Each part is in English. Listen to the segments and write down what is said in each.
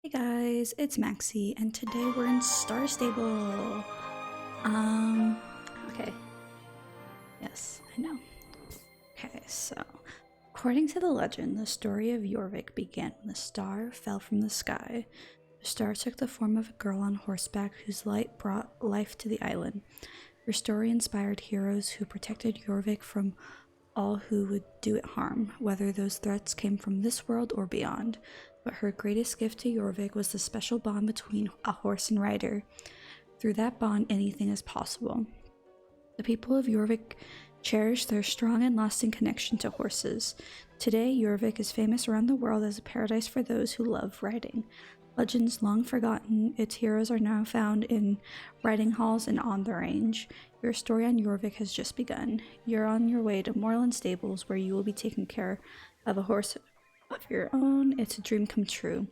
Hey guys, it's Maxie, and today we're in Star Stable. Okay. Yes, I know. Okay, so according to the legend, the story of Jorvik began when a star fell from the sky. The star took the form of a girl on horseback whose light brought life to the island. Her story inspired heroes who protected Jorvik from all who would do it harm, whether those threats came from this world or beyond. But her greatest gift to Jorvik was the special bond between a horse and rider. Through that bond, anything is possible. The people of Jorvik cherish their strong and lasting connection to horses. Today, Jorvik is famous around the world as a paradise for those who love riding. Legends long forgotten, its heroes are now found in riding halls and on the range. Your story on Jorvik has just begun. You're on your way to Moorland Stables, where you will be taking care of a horse of your own. It's a dream come true.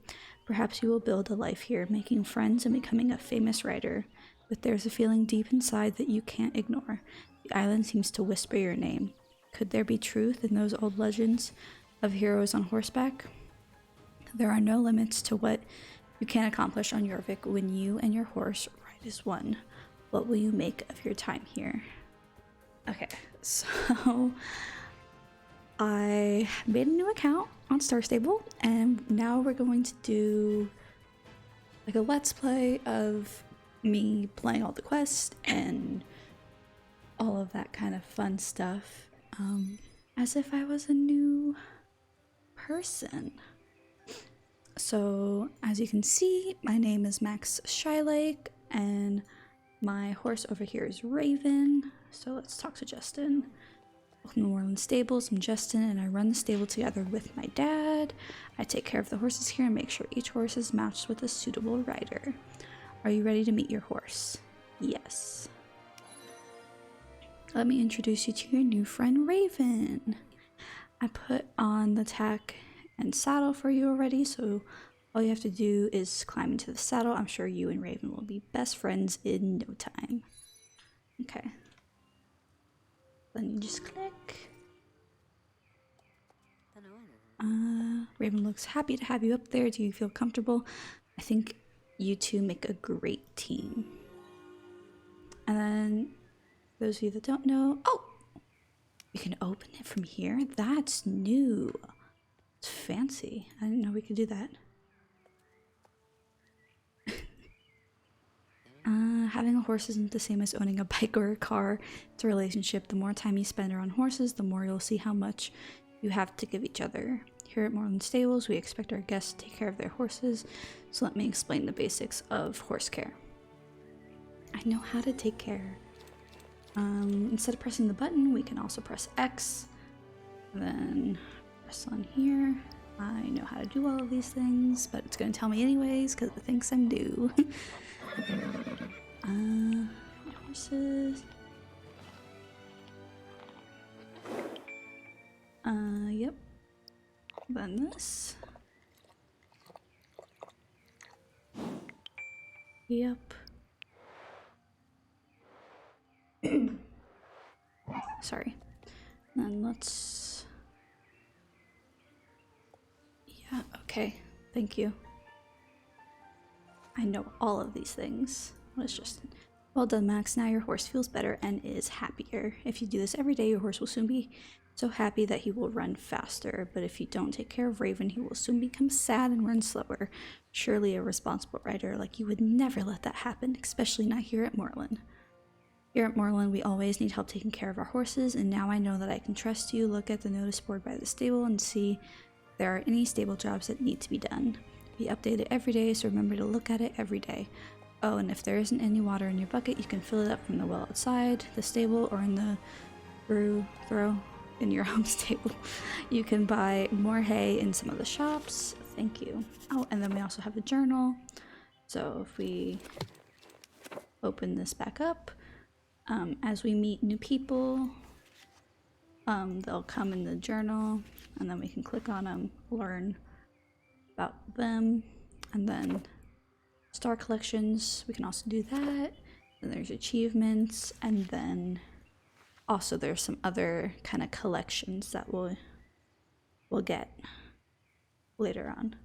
Perhaps you will build a life here, making friends and becoming a famous rider. But there's a feeling deep inside that you can't ignore. The island seems to whisper your name. Could there be truth in those old legends of heroes on horseback? There are no limits to what you can accomplish on Jorvik when you and your horse ride as one. What will you make of your time here? Okay, so I made a new account on Star Stable, and now we're going to do like a let's play of me playing all the quests and all of that kind of fun stuff, as if I was a new person. So as you can see, my name is Max Shylake, and my horse over here is Raven. So let's talk to Justin. Welcome to Moorland Stables. I'm Justin, and I run the stable together with my dad. I take care of the horses here and make sure each horse is matched with a suitable rider. Are you ready to meet your horse? Yes. Let me introduce you to your new friend, Raven. I put on the tack and saddle for you already, so all you have to do is climb into the saddle. I'm sure you and Raven will be best friends in no time. Okay. Then you just click. Raven looks happy to have you up there. Do you feel comfortable? I think you two make a great team. And then, for those of you that don't know, oh! You can open it from here? That's new. It's fancy. I didn't know we could do that. Having a horse isn't the same as owning a bike or a car. It's a relationship. The more time you spend around horses, the more you'll see how much you have to give each other. Here at Moorland Stables, we expect our guests to take care of their horses, so let me explain the basics of horse care. I know how to take care. Instead of pressing the button, we can also press X, and then press on here. I know how to do all of these things, but it's going to tell me anyways because it thinks I'm new. Horses. Yep. Then this. Yep. Sorry. Then let's... Yeah, okay. Thank you. I know all of these things. Let's just... Well done, Max. Now your horse feels better and is happier. If you do this every day, your horse will soon be so happy that he will run faster. But if you don't take care of Raven, he will soon become sad and run slower. Surely a responsible rider like you would never let that happen, especially not here at Moorland. Here at Moorland, we always need help taking care of our horses, and now I know that I can trust you. Look at the notice board by the stable and see if there are any stable jobs that need to be done. We update it every day, so remember to look at it every day. Oh, and if there isn't any water in your bucket, you can fill it up from the well outside the stable or in the throw in your home stable. You can buy more hay in some of the shops. Thank you. Oh, and then we also have a journal. So if we open this back up, as we meet new people, they'll come in the journal, and then we can click on them, learn about them, and then star collections, we can also do that. Then there's achievements, and then also there's some other kind of collections that we'll get later on.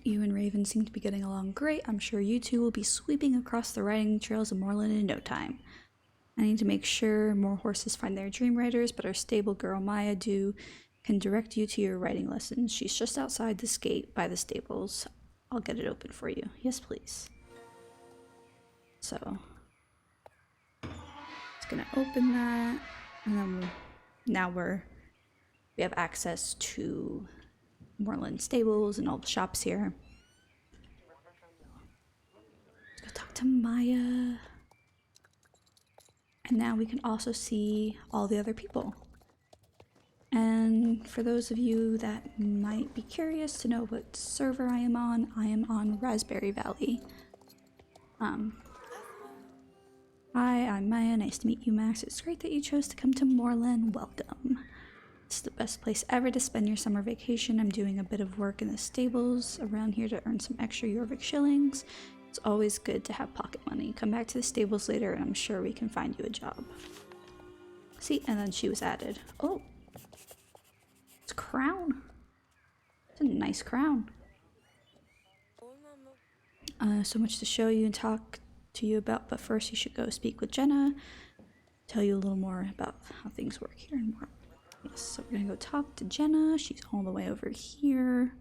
You and Raven seem to be getting along great. I'm sure you two will be sweeping across the riding trails of Moorland in no time. I need to make sure more horses find their dream riders, but our stable girl Maya can direct you to your riding lessons. She's just outside this gate by the stables. I'll get it open for you. Yes, please. So, it's gonna open that, and then now we have access to Moorland stables and all the shops here. Let's go talk to Maya. And now we can also see all the other people. And for those of you that might be curious to know what server I am on Raspberry Valley. Hi, I'm Maya. Nice to meet you, Max. It's great that you chose to come to Moorland. Welcome. It's the best place ever to spend your summer vacation. I'm doing a bit of work in the stables around here to earn some extra Jorvik shillings. It's always good to have pocket money. Come back to the stables later and I'm sure we can find you a job. See, and then she was added. Oh, it's a crown. It's a nice crown. So much to show you and talk to you about, but first you should go speak with Jenna. Tell you a little more about how things work here and more. Yes, so we're gonna go talk to Jenna. She's all the way over here.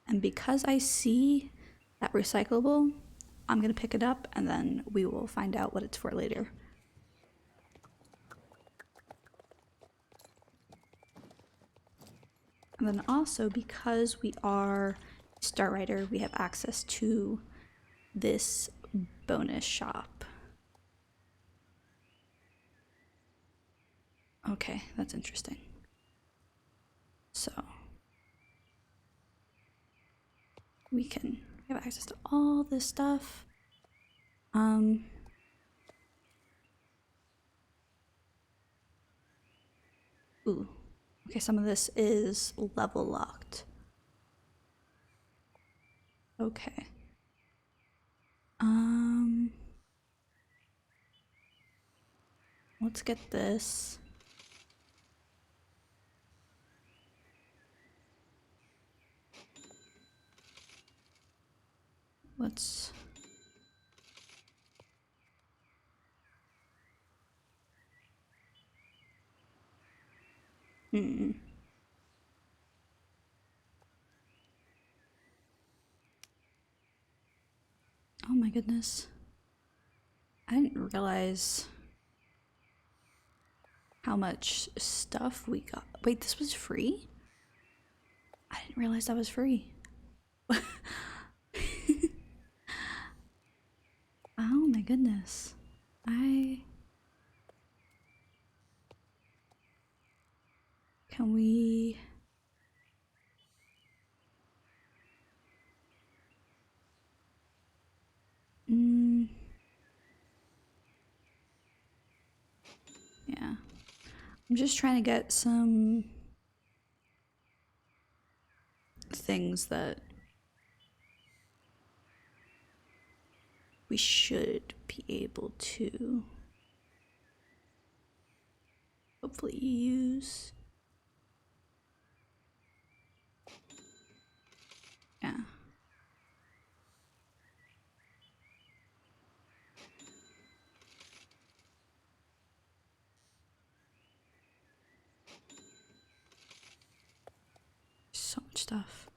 And because I see that recyclable, I'm gonna pick it up and then we will find out what it's for later. And then also, because we are Star Rider, we have access to this bonus shop. Okay, that's interesting. So we have access to all this stuff. Ooh. Okay, some of this is level locked. Okay. Let's get this. Let's... Oh my goodness. I didn't realize how much stuff we got. Wait, this was free? I didn't realize that was free. Oh my goodness. Can we... Yeah. I'm just trying to get some things that we should be able to hopefully use. Yeah. So much stuff.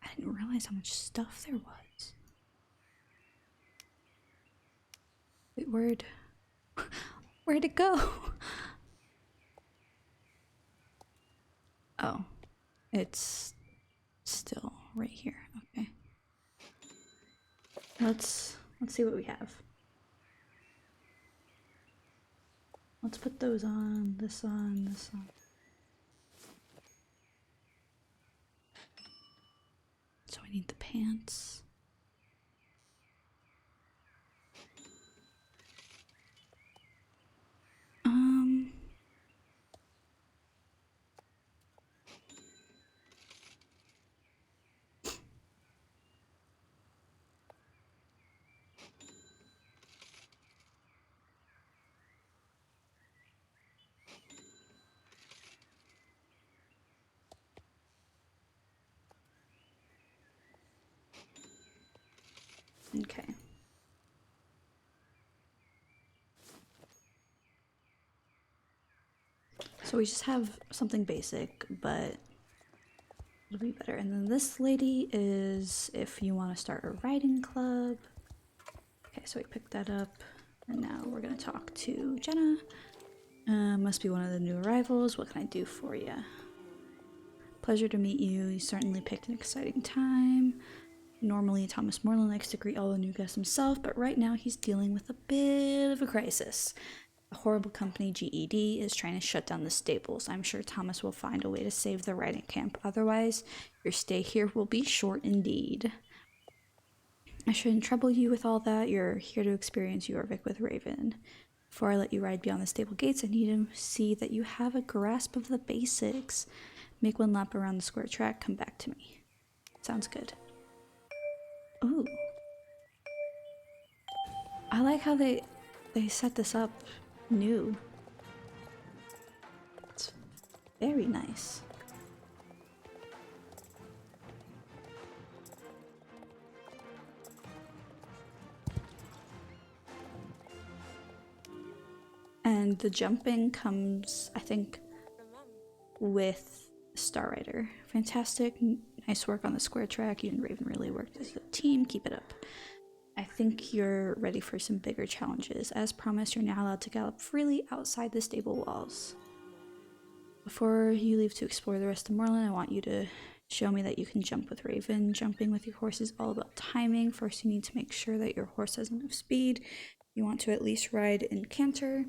I didn't realize how much stuff there was. Wait, where'd it go? Oh, it's still right here. Okay. Let's see what we have. Let's put those on, this on, this on. So we need the pants. Okay. So we just have something basic, but it'll be better. And then this lady is if you want to start a riding club. Okay, so we picked that up. And now we're going to talk to Jenna. Must be one of the new arrivals. What can I do for you? Pleasure to meet you. You certainly picked an exciting time. Normally, Thomas Moreland likes to greet all the new guests himself, but right now he's dealing with a bit of a crisis. A horrible company, GED, is trying to shut down the stables. I'm sure Thomas will find a way to save the riding camp. Otherwise, your stay here will be short indeed. I shouldn't trouble you with all that. You're here to experience Jorvik with Raven. Before I let you ride beyond the stable gates, I need to see that you have a grasp of the basics. Make one lap around the square track, come back to me. Sounds good. Ooh. I like how they set this up new. It's very nice. And the jumping comes, I think, with Star Rider. Fantastic. Nice work on the square track. You and Raven really worked as a team. Keep it up. I think you're ready for some bigger challenges. As promised, you're now allowed to gallop freely outside the stable walls. Before you leave to explore the rest of Moreland, I want you to show me that you can jump with Raven. Jumping with your horse is all about timing. First, you need to make sure that your horse has enough speed. You want to at least ride in canter.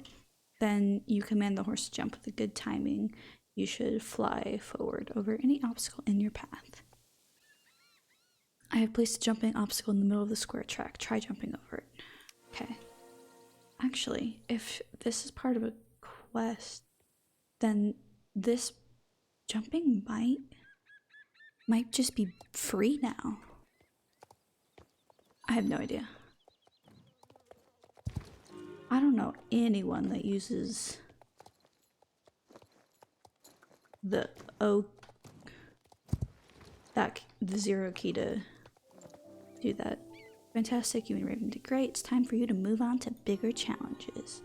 Then you command the horse to jump with a good timing. You should fly forward over any obstacle in your path. I have placed a jumping obstacle in the middle of the square track. Try jumping over it. Okay. Actually, if this is part of a quest, then this jumping might just be free now. I have no idea. I don't know anyone that uses the the zero key to do that. Fantastic, you and Raven did great. It's time for you to move on to bigger challenges.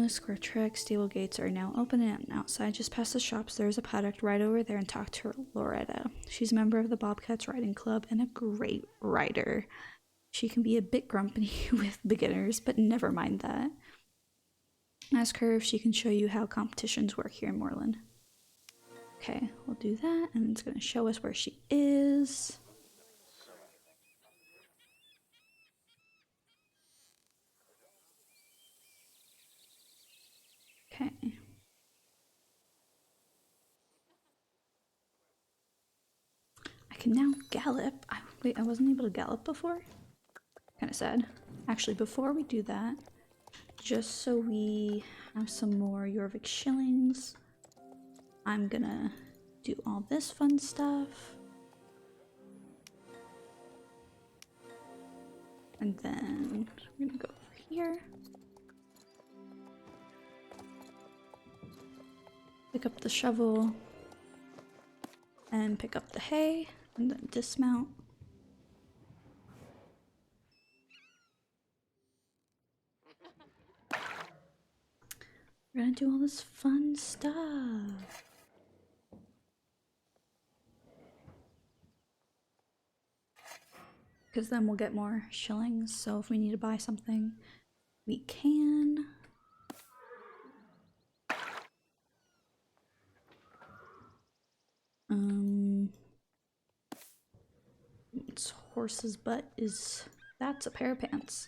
Square track stable gates are now open, and outside just past the shops there's a paddock. Right over there and talk to Loretta. She's a member of the Bobcats Riding Club and a great rider. She can be a bit grumpy with beginners, but never mind that. Ask her if she can show you how competitions work here in Moreland. Okay, we'll do that, and it's going to show us where she is. Okay. I can now gallop. Wait, I wasn't able to gallop before? Kind of sad. Actually, before we do that, just so we have some more Jorvik shillings, I'm gonna do all this fun stuff. And then we're gonna go over here. Pick up the shovel. And pick up the hay. And then dismount. We're gonna do all this fun stuff. Because then we'll get more shillings, so if we need to buy something, we can. Its horse's butt is... That's a pair of pants.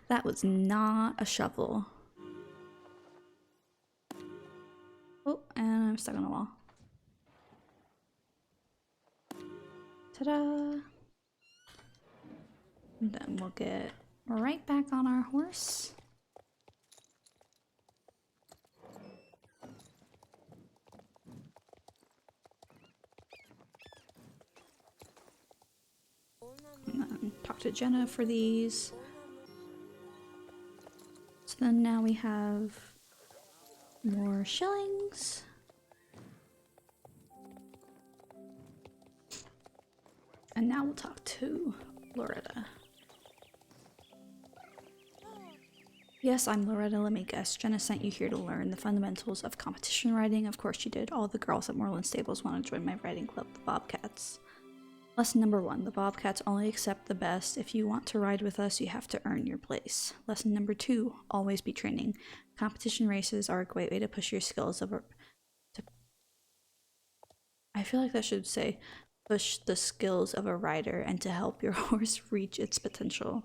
That was not a shovel. Oh, and I'm stuck on a wall. Ta-da! And then we'll get right back on our horse. And then talk to Jenna for these. So then now we have more shillings. And now we'll talk to Loretta. Yes, I'm Loretta. Let me guess. Jenna sent you here to learn the fundamentals of competition riding. Of course you did. All the girls at Moreland Stables want to join my riding club, the Bobcats. Lesson number 1. The Bobcats only accept the best. If you want to ride with us, you have to earn your place. Lesson number 2. Always be training. Competition races are a great way to push your skills of I feel like that should say push the skills of a rider and to help your horse reach its potential.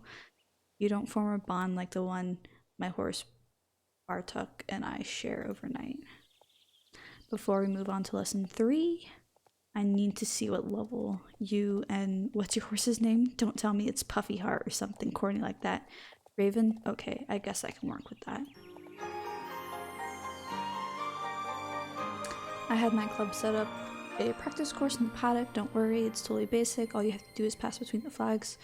You don't form a bond like the one my horse Bartuk and I share overnight. Before we move on to lesson 3, I need to see what level you and what's your horse's name? Don't tell me it's Puffy Heart or something corny like that. Raven? Okay, I guess I can work with that. I had my club set up a practice course in the paddock. Don't worry, it's totally basic. All you have to do is pass between the flags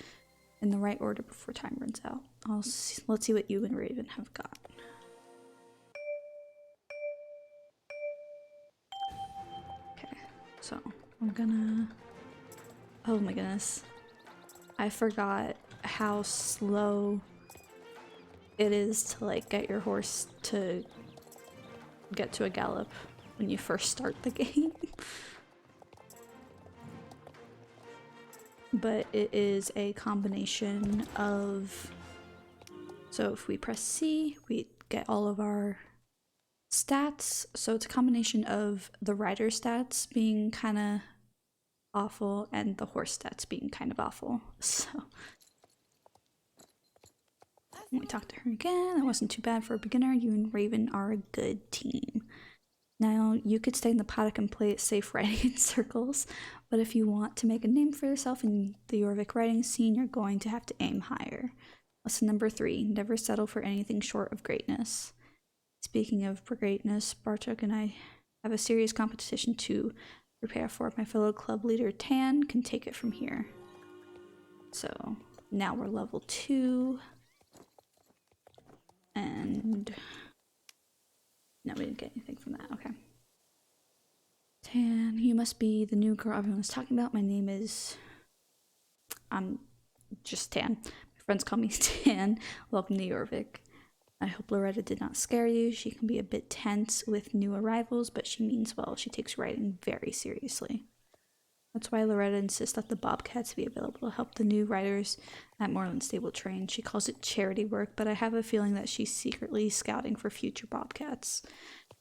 in the right order before time runs out. Let's see what you and Raven have got. Okay, so we're gonna... Oh my goodness. I forgot how slow it is to like get your horse to get to a gallop when you first start the game. But it is a combination of... So if we press C, we get all of our stats. So it's a combination of the rider stats being kind of awful and the horse stats being kind of awful. So when we talk to her again, that wasn't too bad for a beginner. You and Raven are a good team. Now, you could stay in the paddock and play it safe riding in circles, but if you want to make a name for yourself in the Jorvik riding scene, you're going to have to aim higher. Lesson number 3, never settle for anything short of greatness. Speaking of greatness, Bartuk and I have a serious competition to prepare for. My fellow club leader, Tan, can take it from here. So, now we're level 2. And... no, we didn't get anything from that. Okay. Tan, you must be the new girl everyone's talking about. My name is... I'm just Tan. My friends call me Tan. Welcome to Jorvik. I hope Loretta did not scare you. She can be a bit tense with new arrivals, but she means well. She takes riding very seriously. That's why Loretta insists that the Bobcats be available to help the new riders at Moreland Stable train. She calls it charity work, but I have a feeling that she's secretly scouting for future Bobcats.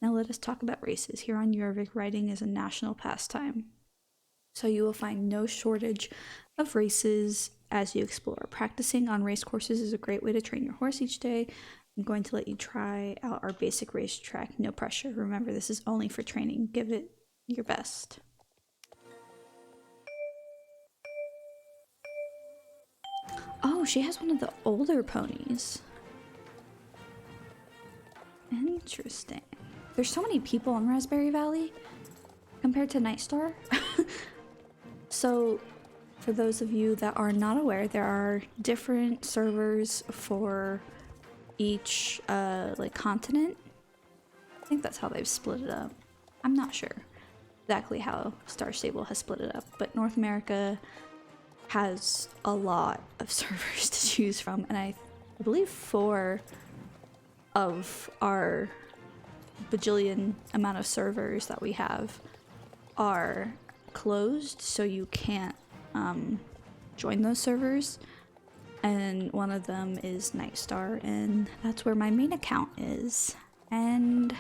Now let us talk about races. Here on Jorvik, riding is a national pastime. So you will find no shortage of races as you explore. Practicing on race courses is a great way to train your horse each day. I'm going to let you try out our basic racetrack. No pressure. Remember, this is only for training. Give it your best. Oh, she has one of the older ponies. Interesting. There's so many people in Raspberry Valley compared to Nightstar. So, for those of you that are not aware, there are different servers for each like continent. I think that's how they've split it up. I'm not sure exactly how Star Stable has split it up, but North America has a lot of servers to choose from, and I believe 4 of our bajillion amount of servers that we have are closed, so you can't join those servers, and one of them is Nightstar, and that's where my main account is, and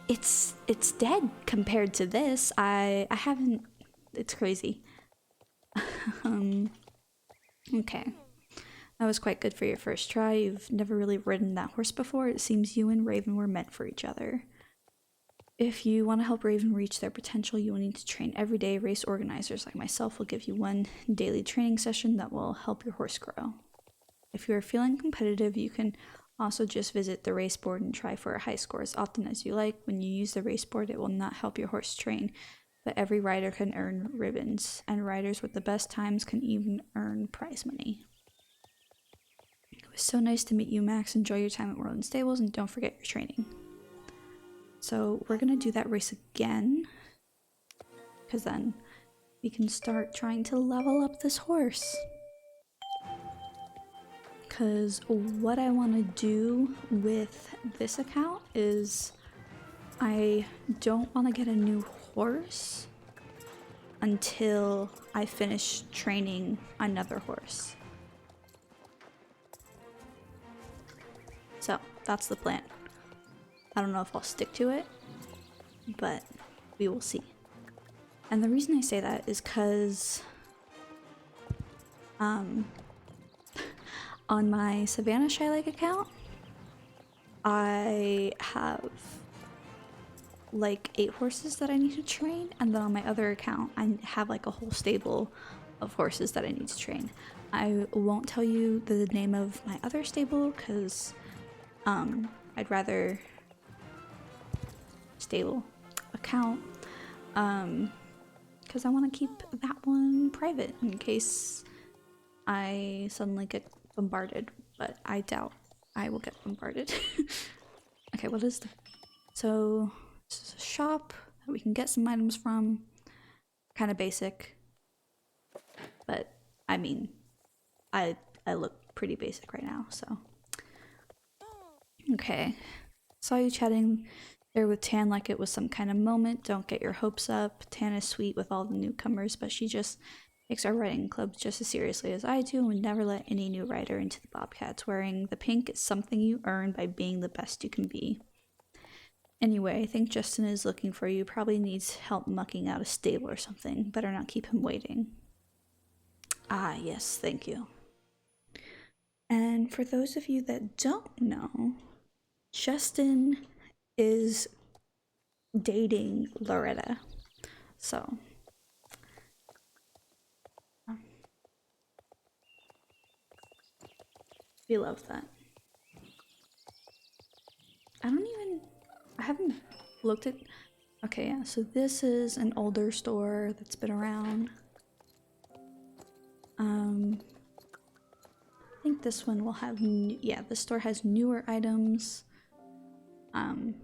it's dead compared to this. I haven't... it's crazy. Okay. That was quite good for your first try. You've never really ridden that horse before. It seems you and Raven were meant for each other. If you want to help Raven reach their potential, you will need to train every day. Race organizers like myself will give you one daily training session that will help your horse grow. If you are feeling competitive, you can also just visit the race board and try for a high score as often as you like. When you use the race board, it will not help your horse train, but every rider can earn ribbons, and riders with the best times can even earn prize money. It was so nice to meet you, Max. Enjoy your time at Moreland Stables, and don't forget your training. So we're gonna do that race again, because then we can start trying to level up this horse. Because what I want to do with this account is I don't want to get a new horse until I finish training another horse. So that's the plan. I don't know if I'll stick to it, but we will see. And the reason I say that is because on my Savannah Shy Lake account, I have like 8 horses that I need to train, and then on my other account I have like a whole stable of horses that I need to train. I won't tell you the name of my other stable because I'd rather stable account because I want to keep that one private in case I suddenly get bombarded, but I doubt I will get bombarded. Okay, what is the... So this is a shop that we can get some items from. Kind of basic, but I mean, I look pretty basic right now, so. Okay, saw you chatting there with Tan like it was some kind of moment. Don't get your hopes up. Tan is sweet with all the newcomers, but she just takes our writing club just as seriously as I do and would never let any new writer into the Bobcats. Wearing the pink is something you earn by being the best you can be. Anyway, I think Justin is looking for you. Probably needs help mucking out a stable or something. Better not keep him waiting. Ah, yes, thank you. And for those of you that don't know, Justin is dating Loretta. So, we love that. I haven't looked at... Okay, yeah, so this is an older store that's been around. I think this one will have this store has newer items, and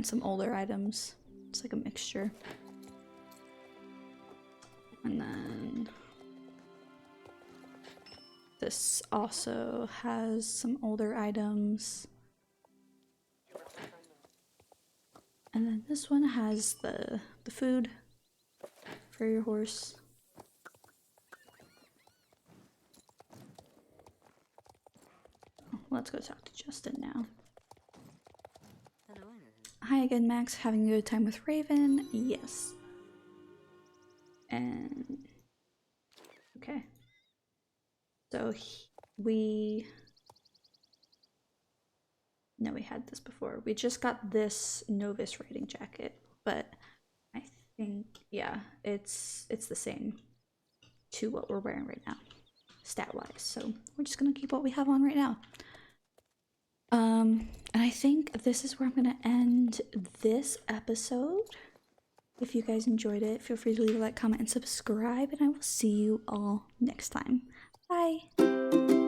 some older items. It's like a mixture. And then this also has some older items. And then this one has the food for your horse. Let's go talk to Justin now. Hi again, Max. Having a good time with Raven? Yes. And... okay. So we had this before. We just got this novice riding jacket, but I think, yeah, it's the same to what we're wearing right now, stat-wise. So we're just gonna keep what we have on right now. And I think this is where I'm gonna end this episode. If you guys enjoyed it, feel free to leave a like, comment, and subscribe, and I will see you all next time. Bye!